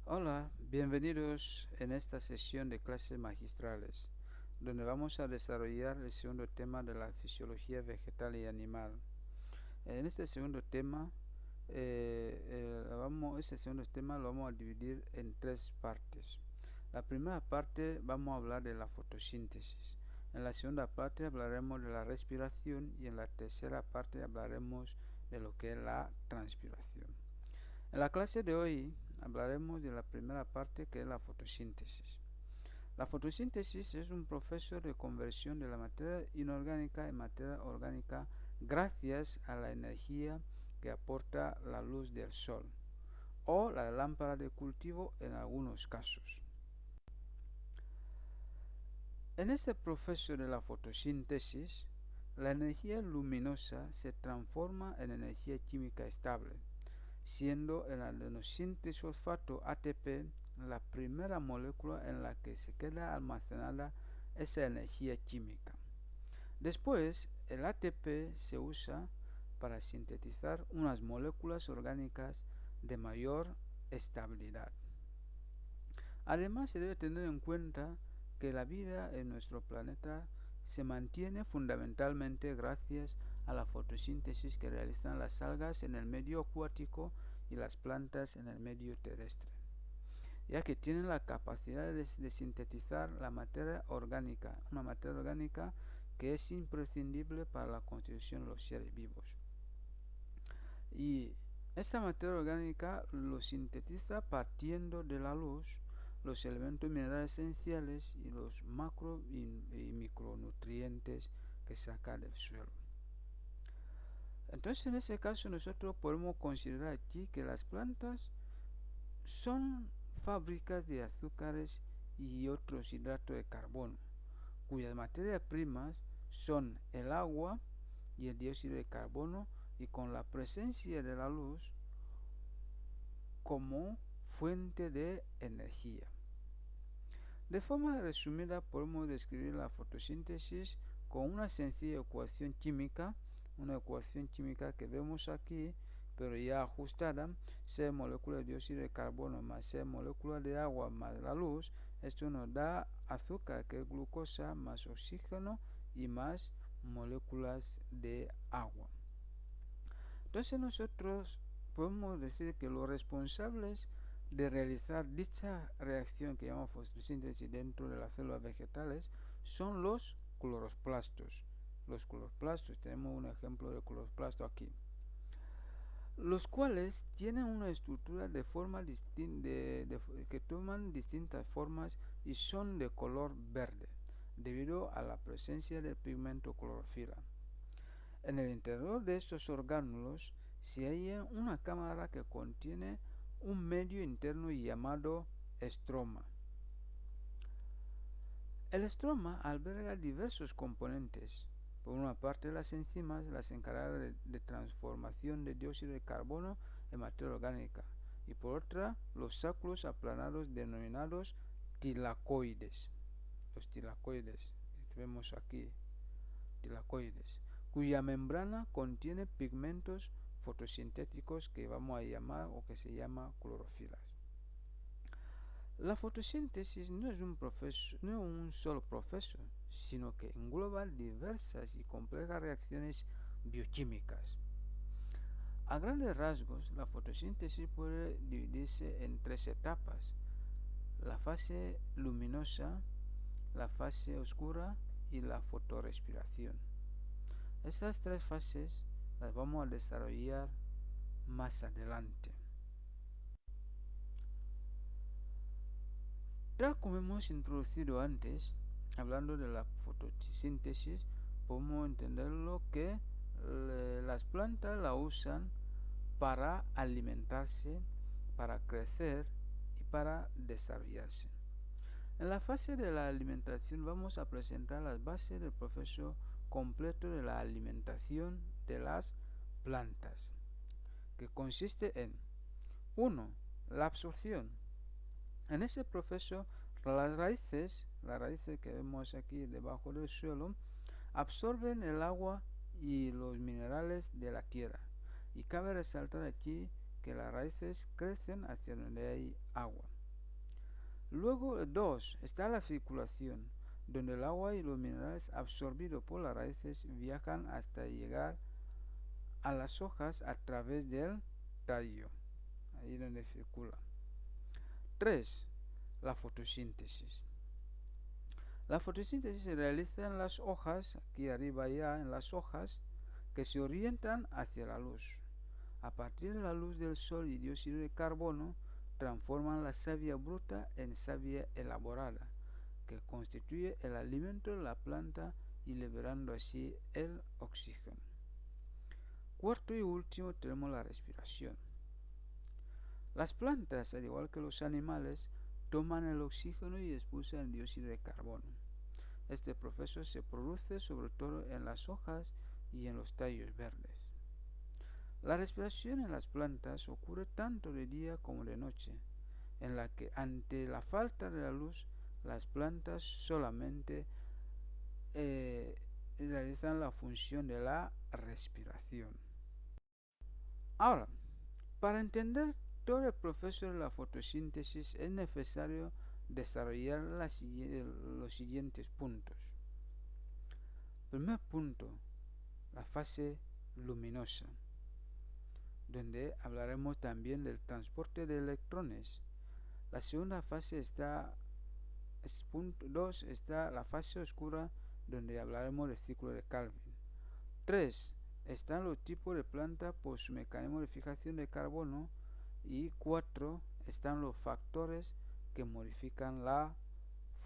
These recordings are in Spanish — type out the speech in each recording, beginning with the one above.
Hola, bienvenidos en esta sesión de clases magistrales, donde vamos a desarrollar el segundo tema de la fisiología vegetal y animal. En este segundo tema, este segundo tema lo vamos a dividir en tres partes. La primera parte vamos a hablar de la fotosíntesis. En la segunda parte hablaremos de la respiración y en la tercera parte hablaremos de lo que es la transpiración. En la clase de hoy hablaremos de la primera parte, que es la fotosíntesis. La fotosíntesis es un proceso de conversión de la materia inorgánica en materia orgánica gracias a la energía que aporta la luz del sol o la lámpara de cultivo en algunos casos. En este proceso de la fotosíntesis, la energía luminosa se transforma en energía química estable, siendo el adenosíntrifosfato ATP la primera molécula en la que se queda almacenada esa energía química. Después, el ATP se usa para sintetizar unas moléculas orgánicas de mayor estabilidad. Además, se debe tener en cuenta que la vida en nuestro planeta se mantiene fundamentalmente gracias a la fotosíntesis que realizan las algas en el medio acuático y las plantas en el medio terrestre, ya que tienen la capacidad de sintetizar la materia orgánica, una materia orgánica que es imprescindible para la constitución de los seres vivos. Y esta materia orgánica lo sintetiza partiendo de la luz, los elementos minerales esenciales y los macro y micronutrientes que saca del suelo. Entonces, en ese caso, nosotros podemos considerar aquí que las plantas son fábricas de azúcares y otros hidratos de carbono, cuyas materias primas son el agua y el dióxido de carbono, y con la presencia de la luz como fuente de energía. De forma resumida, podemos describir la fotosíntesis con una sencilla ecuación química, una ecuación química que vemos aquí, pero ya ajustada: C molécula de dióxido de carbono más C molécula de agua más la luz. Esto nos da azúcar, que es glucosa, más oxígeno y más moléculas de agua. Entonces nosotros podemos decir que los responsables de realizar dicha reacción que llamamos fotosíntesis dentro de las células vegetales son los cloroplastos. Los cloroplastos, tenemos un ejemplo de cloroplasto aquí, los cuales tienen una estructura de forma que toman distintas formas y son de color verde debido a la presencia del pigmento clorofila. En el interior de estos orgánulos se halla una cámara que contiene un medio interno llamado estroma. El estroma alberga diversos componentes. Por una parte, las enzimas, las encargadas de transformación de dióxido de carbono en materia orgánica, y por otra, los sacos aplanados denominados tilacoides. Los tilacoides, que vemos aquí, tilacoides, cuya membrana contiene pigmentos fotosintéticos que vamos a llamar, o que se llama, clorofilas. La fotosíntesis no es un solo proceso, sino que engloba diversas y complejas reacciones bioquímicas. A grandes rasgos, la fotosíntesis puede dividirse en tres etapas: la fase luminosa, la fase oscura y la fotorrespiración. Esas tres fases las vamos a desarrollar más adelante. Tal como hemos introducido antes, hablando de la fotosíntesis, podemos entenderlo que las plantas la usan para alimentarse, para crecer y para desarrollarse. En la fase de la alimentación vamos a presentar las bases del proceso completo de la alimentación de las plantas, que consiste en 1. La absorción. En ese proceso, las raíces que vemos aquí debajo del suelo, absorben el agua y los minerales de la tierra. Y cabe resaltar aquí que las raíces crecen hacia donde hay agua. Luego, 2, está la circulación, donde el agua y los minerales absorbidos por las raíces viajan hasta llegar a las hojas a través del tallo, ahí donde circula. 3. La fotosíntesis. La fotosíntesis se realiza en las hojas, aquí arriba ya en las hojas, que se orientan hacia la luz. A partir de la luz del sol y dióxido de carbono, transforman la savia bruta en savia elaborada, que constituye el alimento de la planta y liberando así el oxígeno. Cuarto y último tenemos la respiración. Las plantas, al igual que los animales, toman el oxígeno y expulsan el dióxido de carbono. Este proceso se produce sobre todo en las hojas y en los tallos verdes. La respiración en las plantas ocurre tanto de día como de noche, en la que ante la falta de la luz, las plantas solamente realizan la función de la respiración. Ahora, para entender todo el proceso de la fotosíntesis es necesario desarrollar los siguientes puntos. Primer punto, la fase luminosa, donde hablaremos también del transporte de electrones. La segunda fase punto 2, está la fase oscura, donde hablaremos del ciclo de Calvin. 3. Están los tipos de planta por su mecanismo de fijación de carbono. Y 4. Están los factores que modifican la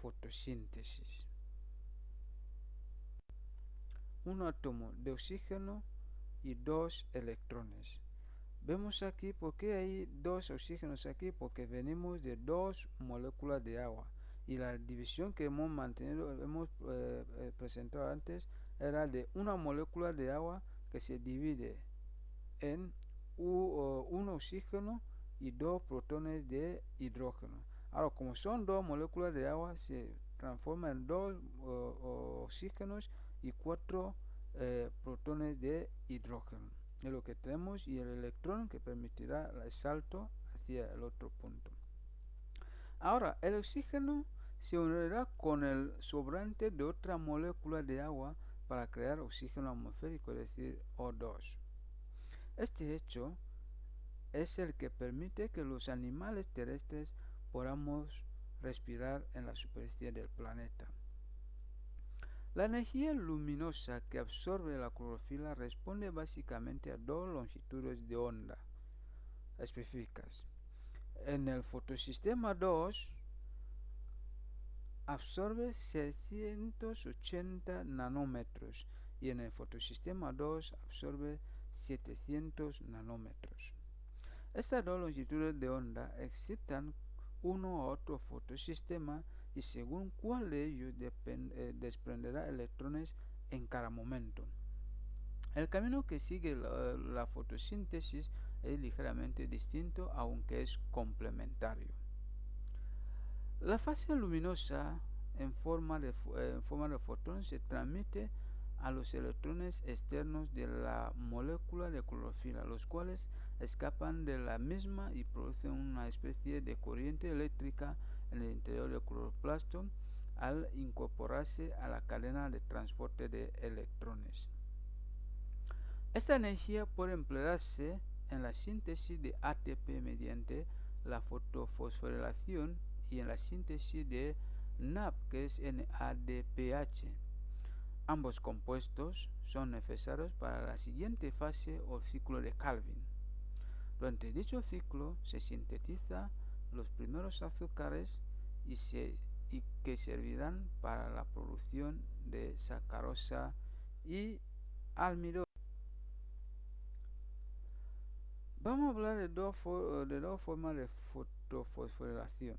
fotosíntesis. Un átomo de oxígeno y 2 electrones. Vemos aquí por qué hay 2 oxígenos aquí, porque venimos de 2 moléculas de agua. Y la división que hemos presentado antes era de una molécula de agua que se divide en un oxígeno y 2 protones de hidrógeno. Ahora, como son 2 moléculas de agua, se transforma en 2 oxígenos y 4 protones de hidrógeno. Es lo que tenemos, y el electrón que permitirá el salto hacia el otro punto. Ahora, el oxígeno se unirá con el sobrante de otra molécula de agua para crear oxígeno atmosférico, es decir, O2. Este hecho es el que permite que los animales terrestres podamos respirar en la superficie del planeta. La energía luminosa que absorbe la clorofila responde básicamente a 2 longitudes de onda específicas. En el fotosistema 2 absorbe 680 nanómetros y en el fotosistema 2 absorbe 700 nanómetros. Estas 2 longitudes de onda excitan uno a otro fotosistema y según cuál de ellos desprenderá electrones en cada momento. El camino que sigue la fotosíntesis es ligeramente distinto, aunque es complementario. La fase luminosa en forma de fotón se transmite a los electrones externos de la molécula de clorofila, los cuales escapan de la misma y producen una especie de corriente eléctrica en el interior del cloroplasto al incorporarse a la cadena de transporte de electrones. Esta energía puede emplearse en la síntesis de ATP mediante la fotofosforilación y en la síntesis de NAP, que es NADPH. Ambos compuestos son necesarios para la siguiente fase o ciclo de Calvin. Durante dicho ciclo se sintetiza los primeros azúcares y que servirán para la producción de sacarosa y almidón. Vamos a hablar de dos formas de fotofosforilación.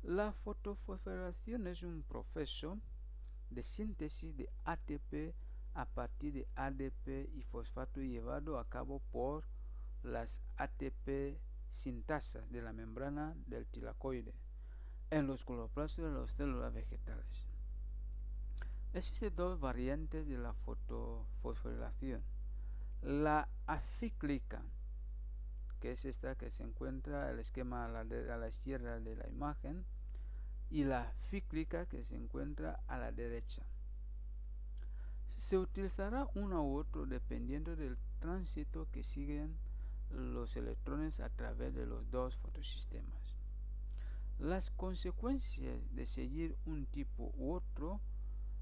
La fotofosforilación es un proceso de síntesis de ATP a partir de ADP y fosfato llevado a cabo por las ATP sintasas de la membrana del tilacoide en los cloroplastos de las células vegetales. Existen 2 variantes de la fotofosforilación: la acíclica, que es esta que se encuentra el esquema a la izquierda de la imagen, y la cíclica que se encuentra a la derecha. Se utilizará uno u otro dependiendo del tránsito que siguen los electrones a través de los dos fotosistemas. Las consecuencias de seguir un tipo u otro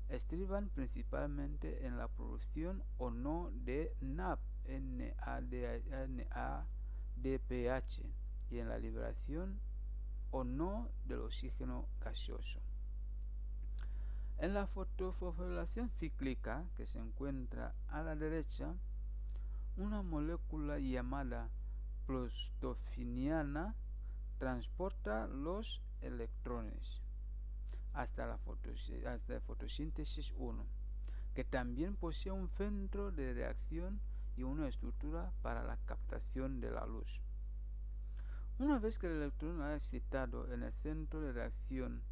estriban principalmente en la producción o no de NADPH y en la liberación o no del oxígeno gaseoso. En la fosforilación cíclica, que se encuentra a la derecha, una molécula llamada prostofiniana transporta los electrones hasta la fotosíntesis 1, que también posee un centro de reacción y una estructura para la captación de la luz. Una vez que el electrón ha excitado en el centro de reacción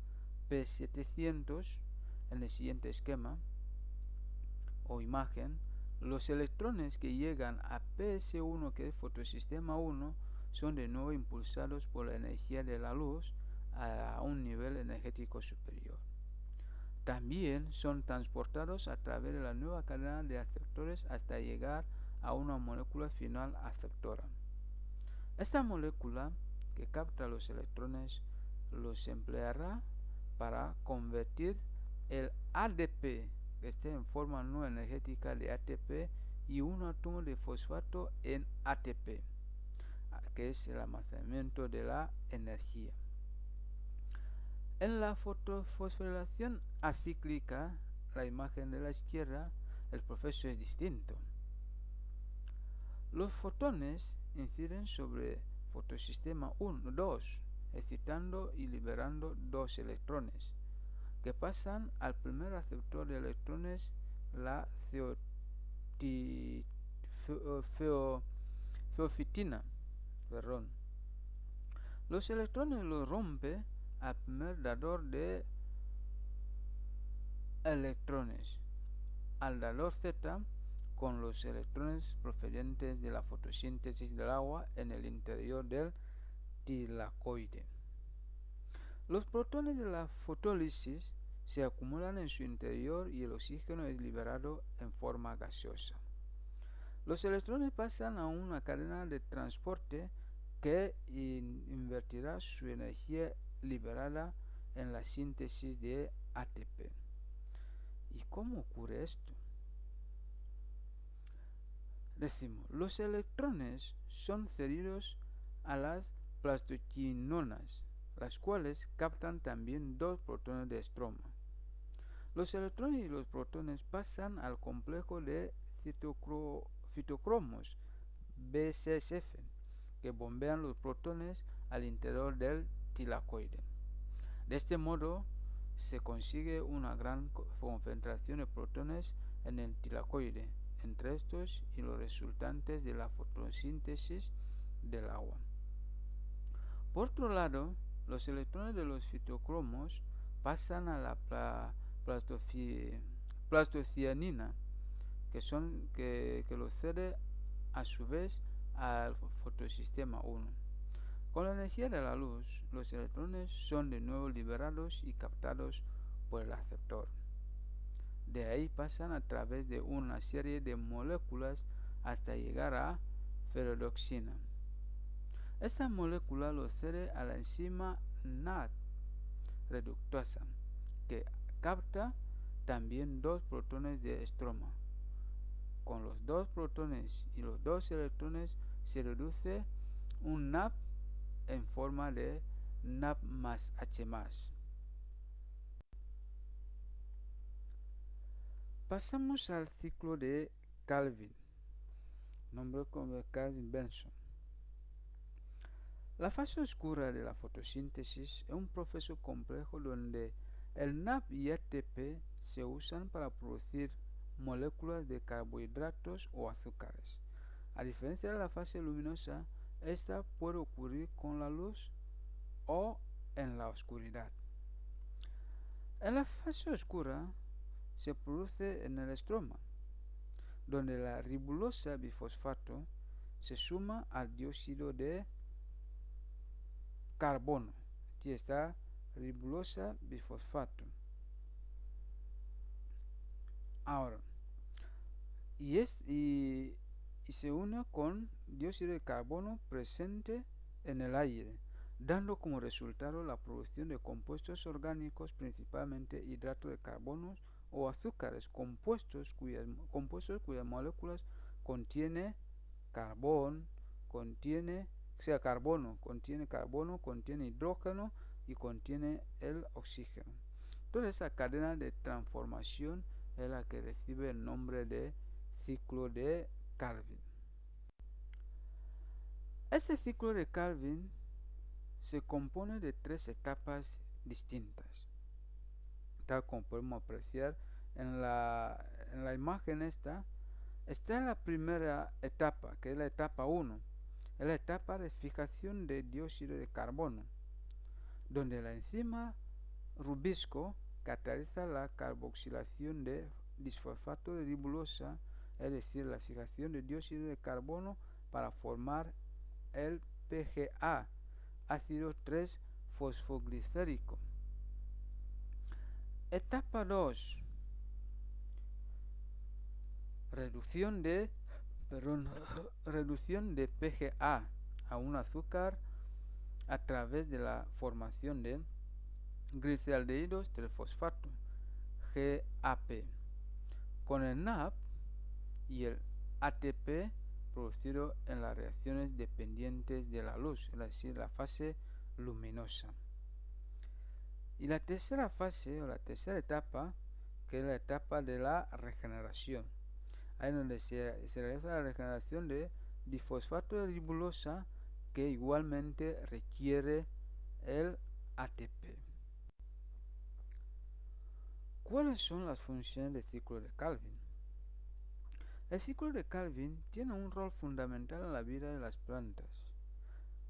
P700, en el siguiente esquema o imagen, los electrones que llegan a PS1, que es fotosistema 1, son de nuevo impulsados por la energía de la luz a un nivel energético superior. También son transportados a través de la nueva cadena de aceptores hasta llegar a una molécula final aceptora. Esta molécula que capta los electrones los empleará para convertir el ADP, que esté en forma no energética de ATP, y un átomo de fosfato en ATP, que es el almacenamiento de la energía. En la fosforilación acíclica, la imagen de la izquierda, el proceso es distinto. Los fotones inciden sobre fotosistema 2, excitando y liberando dos electrones, que pasan al primer aceptor de electrones, la feofitina. Los electrones los rompe al primer dador de electrones, al dador Z, con los electrones procedentes de la fotosíntesis del agua en el interior del tilacoide. Los protones de la fotólisis se acumulan en su interior y el oxígeno es liberado en forma gaseosa. Los electrones pasan a una cadena de transporte que invertirá su energía liberada en la síntesis de ATP. ¿Y cómo ocurre esto? Decimos, los electrones son cedidos a las plastoquinonas, las cuales captan también dos protones de estroma. Los electrones y los protones pasan al complejo de citocromos BCSF, que bombean los protones al interior del tilacoide. De este modo se consigue una gran concentración de protones en el tilacoide, entre estos y los resultantes de la fotosíntesis del agua. Por otro lado, los electrones de los citocromos pasan a la plastocianina, que los cede a su vez al fotosistema 1. Con la energía de la luz, los electrones son de nuevo liberados y captados por el aceptor. De ahí pasan a través de una serie de moléculas hasta llegar a ferredoxina. Esta molécula lo cede a la enzima NAD reductasa, que capta también dos protones de estroma. Con los dos protones y los dos electrones se reduce un NAP en forma de NAP más H+. Pasamos al ciclo de Calvin, nombrado como Calvin-Benson. La fase oscura de la fotosíntesis es un proceso complejo donde el NAP y ATP se usan para producir moléculas de carbohidratos o azúcares. A diferencia de la fase luminosa, esta puede ocurrir con la luz o en la oscuridad. En la fase oscura se produce en el estroma, donde la ribosa bifosfato se suma al dióxido de carbono. Aquí está ribulosa bifosfato. Ahora, y se une con dióxido de carbono presente en el aire, dando como resultado la producción de compuestos orgánicos, principalmente hidratos de carbono o azúcares, compuestos cuyas moléculas contiene carbono, contiene carbono, contiene hidrógeno y contiene el oxígeno. Toda esa cadena de transformación es la que recibe el nombre de ciclo de Calvin. Ese ciclo de Calvin se compone de 3 etapas distintas, tal como podemos apreciar en la imagen esta. Está en la primera etapa, que es la etapa 1, es la etapa de fijación de dióxido de carbono, donde la enzima rubisco cataliza la carboxilación de disfosfato de ribulosa, es decir, la fijación de dióxido de carbono para formar el PGA, ácido 3-fosfoglicérico. Etapa 2, reducción de PGA a un azúcar a través de la formación de gliceraldehídos 3-fosfato, GAP, con el NAP y el ATP producido en las reacciones dependientes de la luz, es decir, la fase luminosa. Y la tercera fase, o la tercera etapa, que es la etapa de la regeneración, ahí es donde se realiza la regeneración de difosfato de ribulosa, que igualmente requiere el ATP. ¿Cuáles son las funciones del ciclo de Calvin? El ciclo de Calvin tiene un rol fundamental en la vida de las plantas.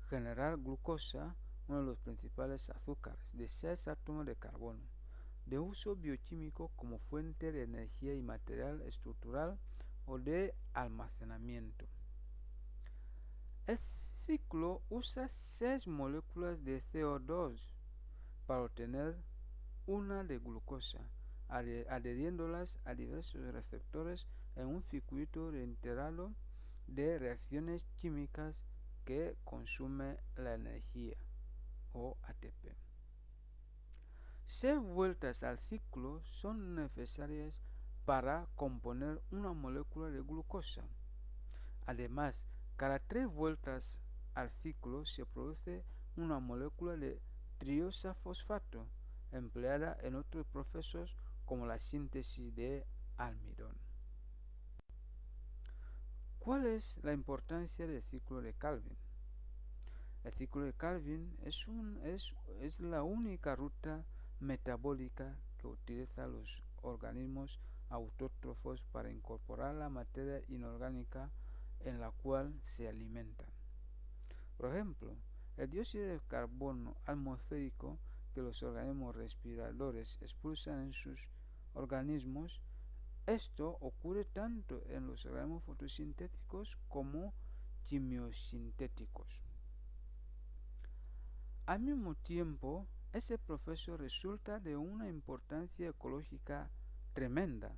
Generar glucosa, uno de los principales azúcares, de 6 átomos de carbono, de uso bioquímico como fuente de energía y material estructural o de almacenamiento. El ciclo usa 6 moléculas de CO2 para obtener una de glucosa, adheriéndolas a diversos receptores en un circuito reiterado de reacciones químicas que consume la energía o ATP. 6 vueltas al ciclo son necesarias para componer una molécula de glucosa. Además, cada 3 vueltas al ciclo se produce una molécula de triosa fosfato, empleada en otros procesos como la síntesis de almidón. ¿Cuál es la importancia del ciclo de Calvin? El ciclo de Calvin es la única ruta metabólica que utiliza los organismos autótrofos para incorporar la materia inorgánica en la cual se alimentan. Por ejemplo, el dióxido de carbono atmosférico que los organismos respiradores expulsan en sus organismos, esto ocurre tanto en los organismos fotosintéticos como quimiosintéticos. Al mismo tiempo, ese proceso resulta de una importancia ecológica tremenda,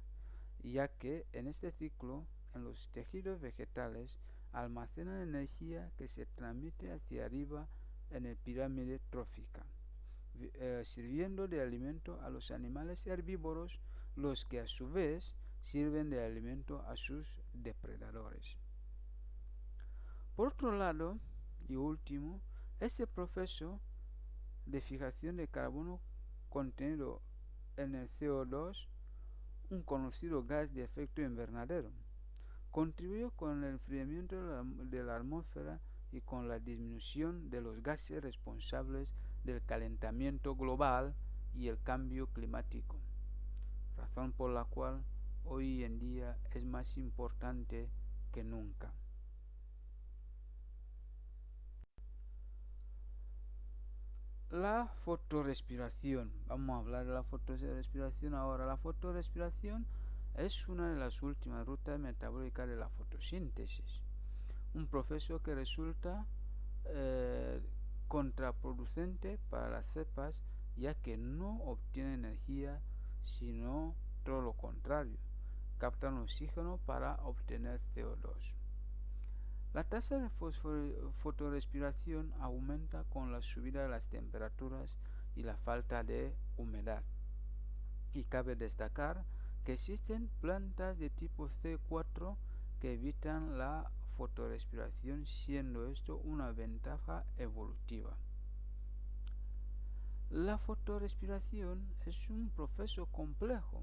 ya que en este ciclo, en los tejidos vegetales, almacenan energía que se transmite hacia arriba en la pirámide trófica, sirviendo de alimento a los animales herbívoros, los que a su vez sirven de alimento a sus depredadores. Por otro lado, y último, este proceso de fijación de carbono contenido en el CO2, un conocido gas de efecto invernadero, contribuyó con el enfriamiento de la atmósfera y con la disminución de los gases responsables del calentamiento global y el cambio climático, razón por la cual hoy en día es más importante que nunca. La fotorrespiración. Vamos a hablar de la fotorrespiración ahora. La fotorrespiración es una de las últimas rutas metabólicas de la fotosíntesis. un proceso que resulta contraproducente para las cepas, ya que no obtienen energía, sino todo lo contrario, captan oxígeno para obtener CO2. La tasa de fotorespiración aumenta con la subida de las temperaturas y la falta de humedad. Y cabe destacar que existen plantas de tipo C4 que evitan la fotorespiración, siendo esto una ventaja evolutiva. La fotorespiración es un proceso complejo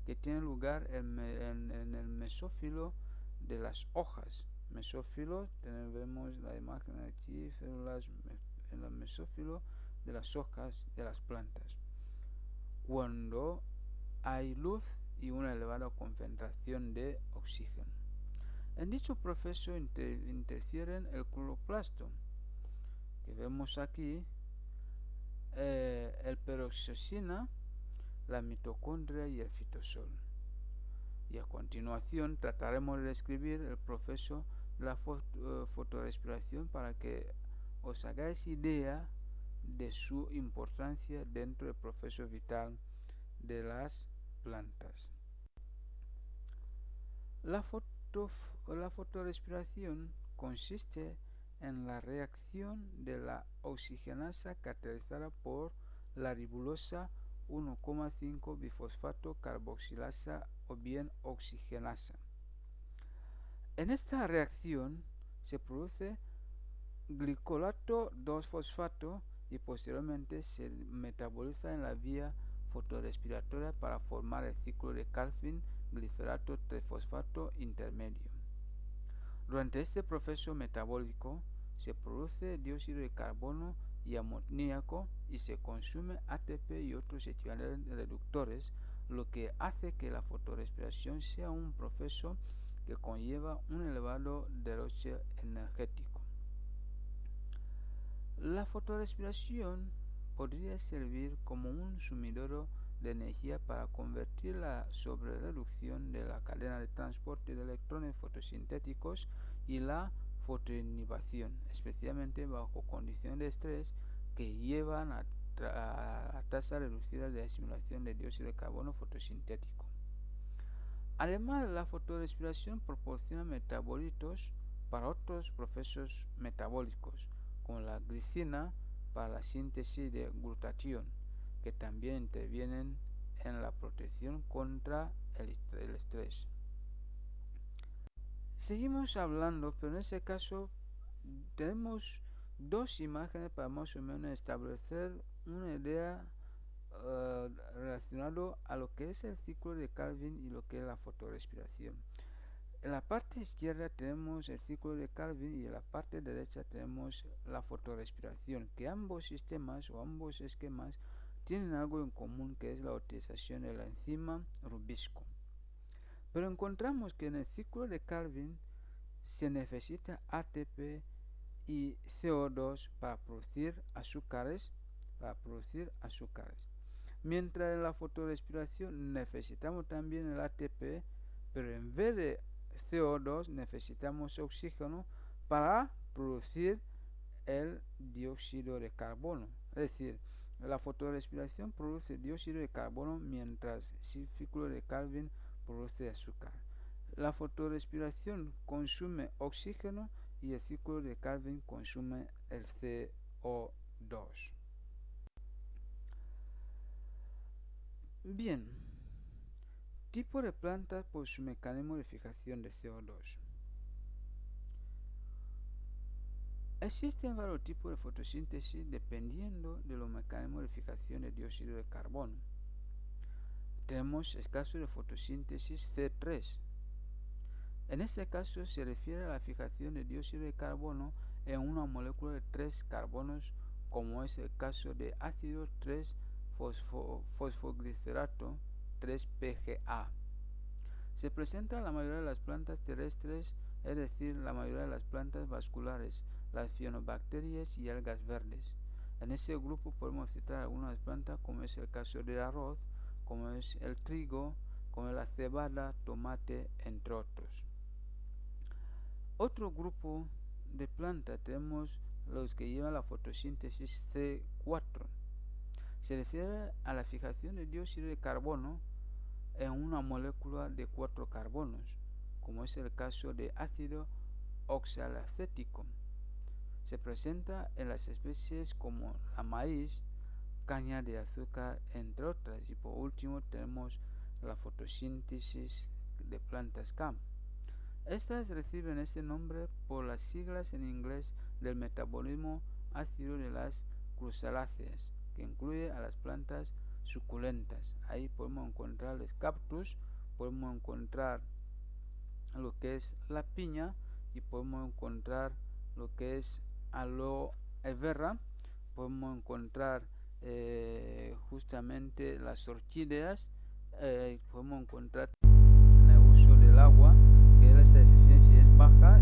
que tiene lugar en el mesófilo de las hojas. Mesófilo, vemos la imagen aquí, células en el mesófilo de las hojas de las plantas. Cuando hay luz y una elevada concentración de oxígeno. En dicho proceso interfieren el cloroplasto, que vemos aquí, el peroxisina, la mitocondria y el citosol. Y a continuación trataremos de describir el proceso de la fotorespiración para que os hagáis idea de su importancia dentro del proceso vital de las plantas. La fotorespiración consiste en la reacción de la oxigenasa catalizada por la ribosa 1,5 bifosfato carboxilasa o bien oxigenasa. En esta reacción se produce glicolato 2-fosfato y posteriormente se metaboliza en la vía fotorespiratoria para formar el ciclo de Calvin gliferato 3-fosfato intermedio. Durante este proceso metabólico se produce dióxido de carbono y amoníaco y se consume ATP y otros equivalentes reductores, lo que hace que la fotorespiración sea un proceso que conlleva un elevado derroche energético. La fotorespiración podría servir como un sumidero de energía para convertir la sobrereducción de la cadena de transporte de electrones fotosintéticos y la fotoinhibición, especialmente bajo condiciones de estrés que llevan a tasa reducida de asimilación de dióxido de carbono fotosintético. Además, la fotorespiración proporciona metabolitos para otros procesos metabólicos, como la glicina para la síntesis de glutatión, que también intervienen en la protección contra el estrés. Seguimos hablando, pero en este caso tenemos dos imágenes para más o menos establecer una idea relacionado a lo que es el ciclo de Calvin y lo que es la fotorespiración. En la parte izquierda tenemos el ciclo de Calvin y en la parte derecha tenemos la fotorespiración, que ambos sistemas o ambos esquemas tienen algo en común, que es la utilización de la enzima rubisco. Pero encontramos que en el ciclo de Calvin se necesita ATP y CO2 para producir azúcares, mientras en la fotorespiración necesitamos también el ATP, pero en vez de CO2 necesitamos oxígeno para producir el dióxido de carbono. Es decir, la fotorespiración produce dióxido de carbono mientras el ciclo de Calvin produce azúcar. La fotorespiración consume oxígeno y el ciclo de Calvin consume el CO2. Bien, tipo de plantas por su mecanismo de fijación de CO2. Existen varios tipos de fotosíntesis dependiendo de los mecanismos de fijación de dióxido de carbono. Tenemos el caso de fotosíntesis C3. En este caso se refiere a la fijación de dióxido de carbono en una molécula de 3 carbonos, como es el caso de ácido 3-fosfoglicerato 3-PGA. Se presenta en la mayoría de las plantas terrestres, es decir, la mayoría de las plantas vasculares, las cianobacterias y algas verdes. En ese grupo podemos citar algunas plantas, como es el caso del arroz, como es el trigo, como es la cebada, tomate, entre otros. Otro grupo de plantas tenemos los que llevan la fotosíntesis C4. Se refiere a la fijación de dióxido de carbono en una molécula de 4 carbonos, como es el caso de ácido oxalacético. Se presenta en las especies como la maíz, caña de azúcar, entre otras. Y por último tenemos la fotosíntesis de plantas CAM. Estas reciben este nombre por las siglas en inglés del metabolismo ácido de las cruzáceas, que incluye a las plantas suculentas. Ahí podemos encontrar los cactus, podemos encontrar lo que es la piña y podemos encontrar lo que es aloe vera, podemos encontrar justamente las orquídeas, podemos encontrar el uso del agua, que esa eficiencia es baja.